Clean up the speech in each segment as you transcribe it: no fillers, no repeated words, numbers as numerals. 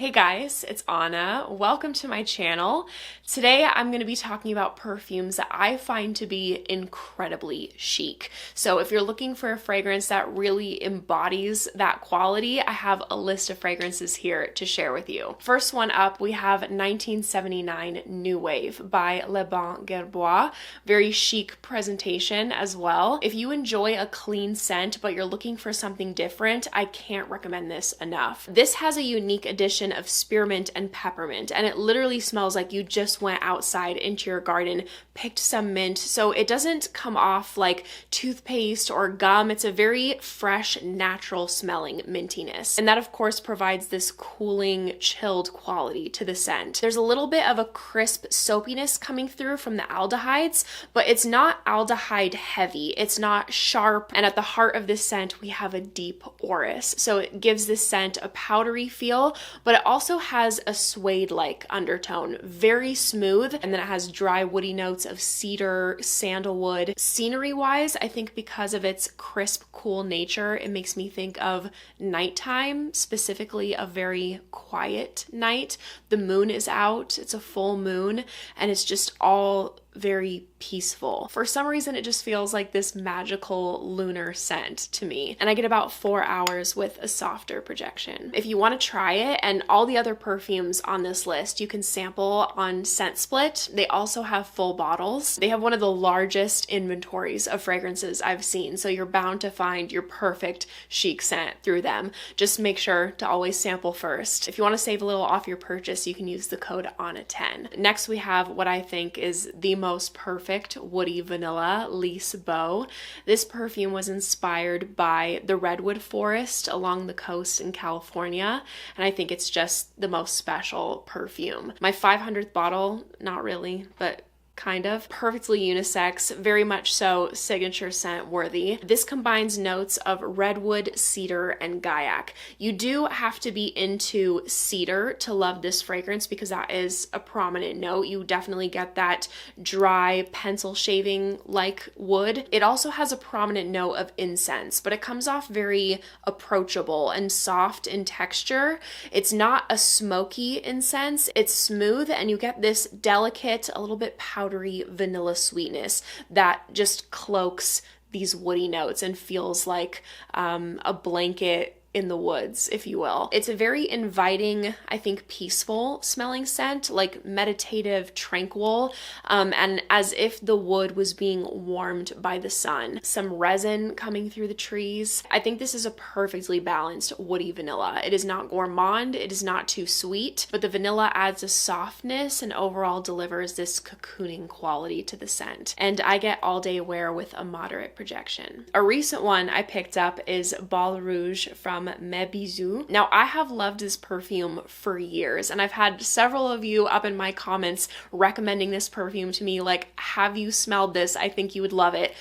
Hey guys, it's Anna. Welcome to my channel. Today I'm going to be talking about perfumes that I find to be incredibly chic. So if you're looking for a fragrance that really embodies that quality, I have a list of fragrances here to share with you. First one up, we have 1979 New Wave by Le Bon Guerbois. Very chic presentation as well. If you enjoy a clean scent but you're looking for something different, I can't recommend this enough. This has a unique addition of spearmint and peppermint, and it literally smells like you just went outside into your garden, picked some mint, so it doesn't come off like toothpaste or gum. It's a very fresh, natural smelling mintiness, and that of course provides this cooling, chilled quality to the scent. There's a little bit of a crisp soapiness coming through from the aldehydes, but it's not aldehyde heavy, it's not sharp, and at the heart of this scent we have a deep orris, so it gives this scent a powdery feel, but it also has a suede-like undertone, very smooth, and then it has dry woody notes of cedar, sandalwood. Scenery-wise, I think because of its crisp, cool nature, it makes me think of nighttime, specifically a very quiet night. The moon is out, it's a full moon, and it's just all very peaceful. For some reason, it just feels like this magical lunar scent to me. And I get about 4 hours with a softer projection. If you want to try it, and all the other perfumes on this list, you can sample on Scent Split. They also have full bottles. They have one of the largest inventories of fragrances I've seen, so you're bound to find your perfect chic scent through them. Just make sure to always sample first. If you want to save a little off your purchase, you can use the code ANNA10. Next, we have what I think is the most perfect woody vanilla, Liis Bo. This perfume was inspired by the redwood forest along the coast in California, and I think it's just the most special perfume. My 500th bottle, not really, but kind of. Perfectly unisex, very much so signature scent worthy. This combines notes of redwood, cedar, and gaiac. You do have to be into cedar to love this fragrance because that is a prominent note. You definitely get that dry pencil shaving like wood. It also has a prominent note of incense, but it comes off very approachable and soft in texture. It's not a smoky incense. It's smooth, and you get this delicate, a little bit powdery vanilla sweetness that just cloaks these woody notes and feels like a blanket in the woods, if you will. It's a very inviting, I think, peaceful smelling scent, like meditative, tranquil, and as if the wood was being warmed by the sun. Some resin coming through the trees. I think this is a perfectly balanced woody vanilla. It is not gourmand, it is not too sweet, but the vanilla adds a softness and overall delivers this cocooning quality to the scent. And I get all day wear with a moderate projection. A recent one I picked up is Balle Rouge from Bisous. Now, I have loved this perfume for years, and I've had several of you up in my comments recommending this perfume to me, like, have you smelled this? I think you would love it.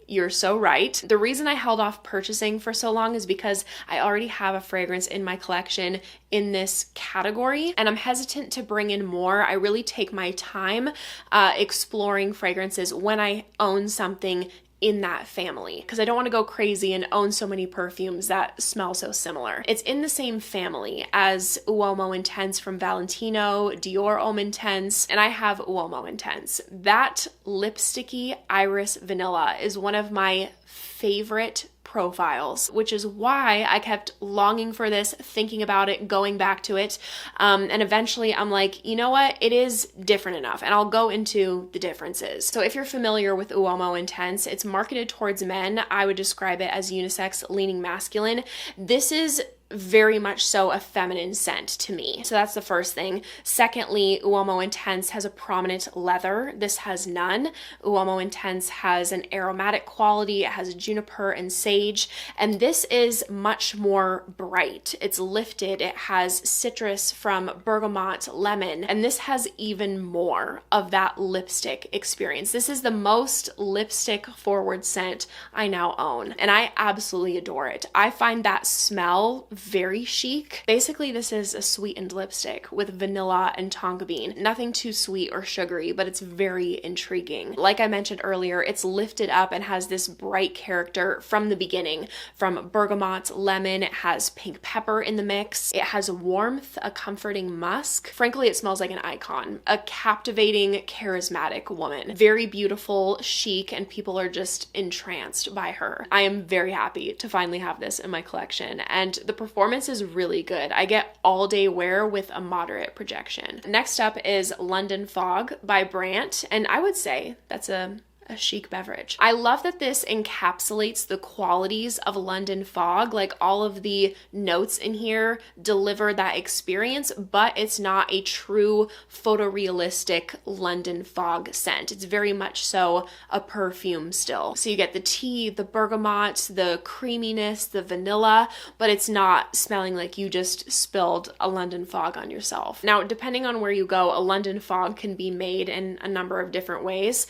You're so right. The reason I held off purchasing for so long is because I already have a fragrance in my collection in this category, and I'm hesitant to bring in more. I really take my time exploring fragrances when I own something in that family, because I don't want to go crazy and own so many perfumes that smell so similar. It's in the same family as Uomo Intense from Valentino, Dior Homme Intense, and I have Uomo Intense. That lipsticky iris vanilla is one of my favorite profiles, which is why I kept longing for this, thinking about it, going back to it, and eventually I'm like, you know what, it is different enough, and I'll go into the differences. So if you're familiar with Uomo Intense, it's marketed towards men. I would describe it as unisex, leaning masculine. This is very much so a feminine scent to me. So that's the first thing. Secondly, Uomo Intense has a prominent leather. This has none. Uomo Intense has an aromatic quality. It has juniper and sage, and this is much more bright. It's lifted. It has citrus from bergamot, lemon, and this has even more of that lipstick experience. This is the most lipstick forward scent I now own, and I absolutely adore it. I find that smell very chic. Basically, this is a sweetened lipstick with vanilla and tonka bean. Nothing too sweet or sugary, but it's very intriguing. Like I mentioned earlier, it's lifted up and has this bright character from the beginning. From bergamot, lemon, it has pink pepper in the mix. It has warmth, a comforting musk. Frankly, it smells like an icon. A captivating, charismatic woman. Very beautiful, chic, and people are just entranced by her. I am very happy to finally have this in my collection, and the performance is really good. I get all day wear with a moderate projection. Next up is London Fog by Brandt, and I would say that's a chic beverage. I love that this encapsulates the qualities of London Fog. Like, all of the notes in here deliver that experience, but it's not a true photorealistic London Fog scent. It's very much so a perfume still. So you get the tea, the bergamot, the creaminess, the vanilla, but it's not smelling like you just spilled a London Fog on yourself. Now, depending on where you go, a London Fog can be made in a number of different ways.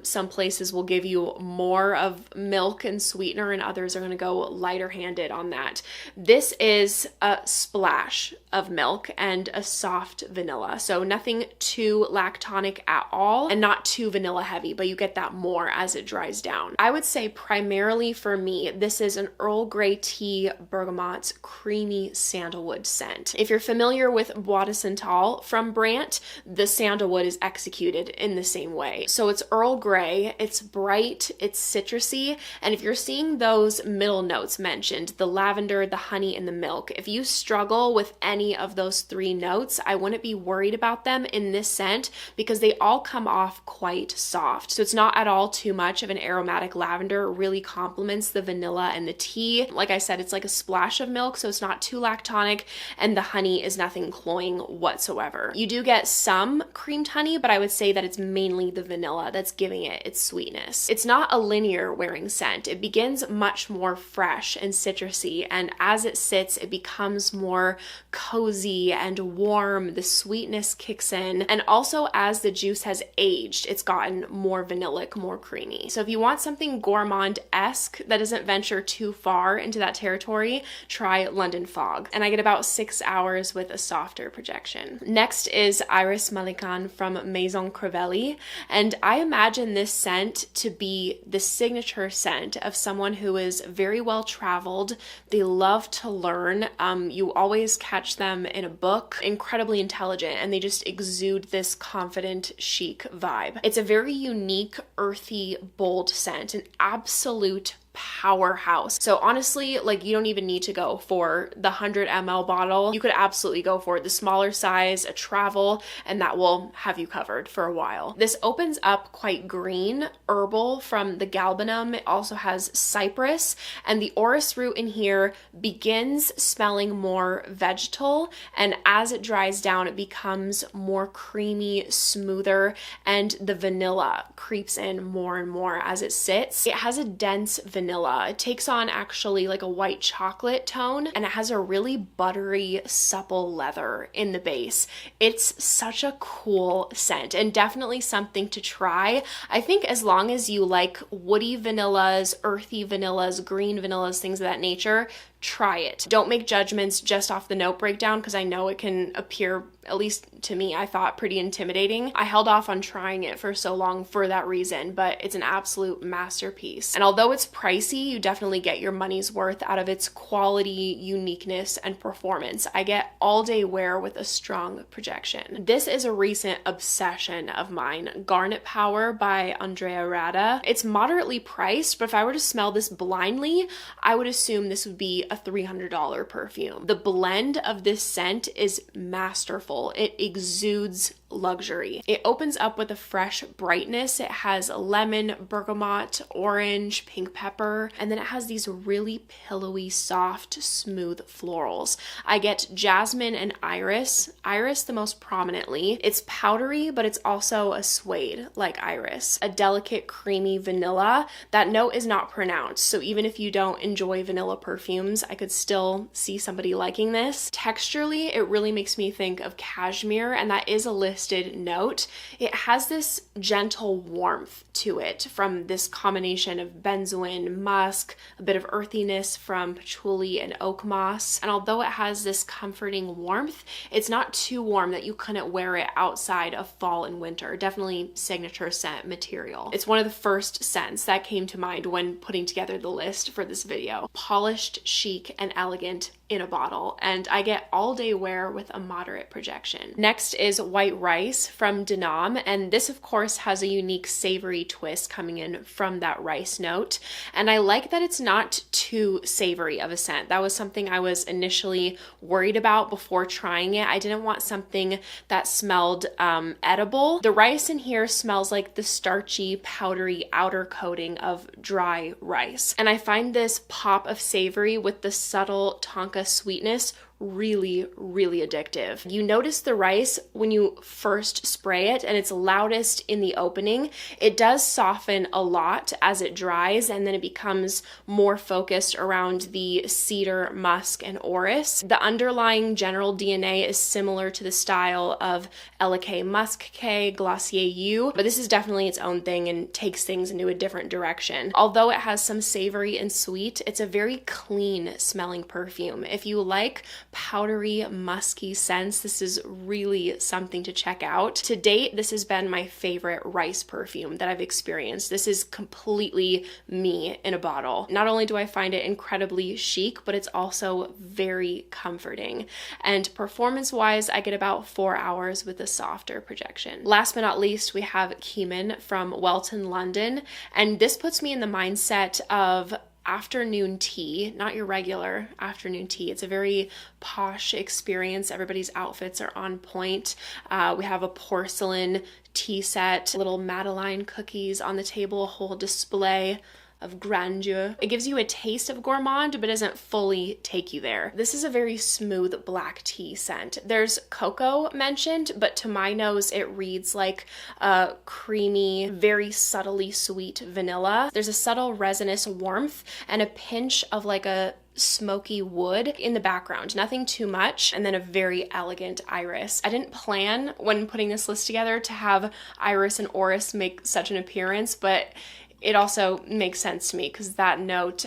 Some places will give you more of milk and sweetener, and others are going to go lighter handed on that. This is a splash of milk and a soft vanilla. So nothing too lactonic at all and not too vanilla heavy, but you get that more as it dries down. I would say primarily for me, this is an Earl Grey tea bergamot creamy sandalwood scent. If you're familiar with Bois de Santal from Brandt, the sandalwood is executed in the same way. So it's Earl Grey, it's bright, it's citrusy, and if you're seeing those middle notes mentioned, the lavender, the honey, and the milk, if you struggle with any of those three notes, I wouldn't be worried about them in this scent because they all come off quite soft. So it's not at all too much of an aromatic lavender. It really complements the vanilla and the tea. Like I said, it's like a splash of milk, so it's not too lactonic, and the honey is nothing cloying whatsoever. You do get some creamed honey, but I would say that it's mainly the vanilla that's giving it its sweetness. It's not a linear wearing scent. It begins much more fresh and citrusy, and as it sits, it becomes more cozy and warm. The sweetness kicks in, and also as the juice has aged, it's gotten more vanillic, more creamy. So if you want something gourmand-esque that doesn't venture too far into that territory, try London Fog. And I get about 6 hours with a softer projection. Next is Iris Malikhan from Maison Crivelli, and I imagine this scent to be the signature scent of someone who is very well traveled. They love to learn. You always catch them in a book, incredibly intelligent, and they just exude this confident, chic vibe. It's a very unique, earthy, bold scent, an absolute powerhouse. So honestly, like, you don't even need to go for the 100 ml bottle. You could absolutely go for the smaller size, a travel, and that will have you covered for a while. This opens up quite green, herbal from the galbanum. It also has cypress, and the orris root in here begins smelling more vegetal, and as it dries down, it becomes more creamy, smoother, and the vanilla creeps in more and more as it sits. It has a dense vanilla. It takes on actually like a white chocolate tone, and it has a really buttery, supple leather in the base. It's such a cool scent and definitely something to try. I think as long as you like woody vanillas, earthy vanillas, green vanillas, things of that nature, try it. Don't make judgments just off the note breakdown, because I know it can appear, at least to me, I thought pretty intimidating. I held off on trying it for so long for that reason, but it's an absolute masterpiece. And although it's pricey, you definitely get your money's worth out of its quality, uniqueness, and performance. I get all day wear with a strong projection. This is a recent obsession of mine, Garnet Power by Andreea Rada. It's moderately priced, but if I were to smell this blindly, I would assume this would be a $300 perfume. The blend of this scent is masterful. It exudes luxury. It opens up with a fresh brightness. It has lemon, bergamot, orange, pink pepper, and then it has these really pillowy, soft, smooth florals. I get jasmine and iris the most prominently. It's powdery, but it's also a suede like iris. A delicate, creamy vanilla. That note is not pronounced, so even if you don't enjoy vanilla perfumes, I could still see somebody liking this. Texturally, it really makes me think of cashmere, and that is a list forested note. It has this gentle warmth to it from this combination of benzoin, musk, a bit of earthiness from patchouli and oak moss. And although it has this comforting warmth, it's not too warm that you couldn't wear it outside of fall and winter. Definitely signature scent material. It's one of the first scents that came to mind when putting together the list for this video. Polished, chic, and elegant in a bottle, and I get all day wear with a moderate projection. Next is White Rice from Denom, and this of course has a unique savory twist coming in from that rice note, and I like that it's not too savory of a scent. That was something I was initially worried about before trying it. I didn't want something that smelled edible. The rice in here smells like the starchy, powdery outer coating of dry rice, and I find this pop of savory with the subtle tonka sweetness really, really addictive. You notice the rice when you first spray it, and it's loudest in the opening. It does soften a lot as it dries, and then it becomes more focused around the cedar, musk, and orris. The underlying general DNA is similar to the style of Elake Musk K, Glossier U, but this is definitely its own thing and takes things into a different direction. Although it has some savory and sweet, it's a very clean smelling perfume. If you like powdery, musky scents, this is really something to check out. To date, this has been my favorite rice perfume that I've experienced. This is completely me in a bottle. Not only do I find it incredibly chic, but it's also very comforting. And performance-wise, I get about 4 hours with a softer projection. Last but not least, we have Keemun from Welton, London, and this puts me in the mindset of afternoon tea, not your regular afternoon tea. It's a very posh experience. Everybody's outfits are on point. We have a porcelain tea set, little Madeleine cookies on the table, a whole display of grandeur. It gives you a taste of gourmand, but doesn't fully take you there. This is a very smooth black tea scent. There's cocoa mentioned, but to my nose, it reads like a creamy, very subtly sweet vanilla. There's a subtle resinous warmth and a pinch of like a smoky wood in the background, nothing too much, and then a very elegant iris. I didn't plan when putting this list together to have iris and orris make such an appearance, but it also makes sense to me because that note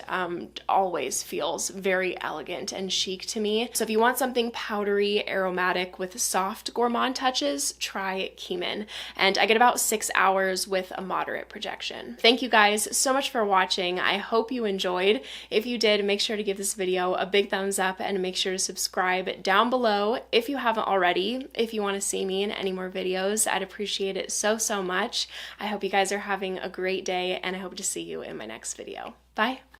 always feels very elegant and chic to me. So if you want something powdery, aromatic with soft gourmand touches, try Keemun. And I get about 6 hours with a moderate projection. Thank you guys so much for watching. I hope you enjoyed. If you did, make sure to give this video a big thumbs up and make sure to subscribe down below if you haven't already. If you want to see me in any more videos, I'd appreciate it so, so much. I hope you guys are having a great day, and I hope to see you in my next video. Bye!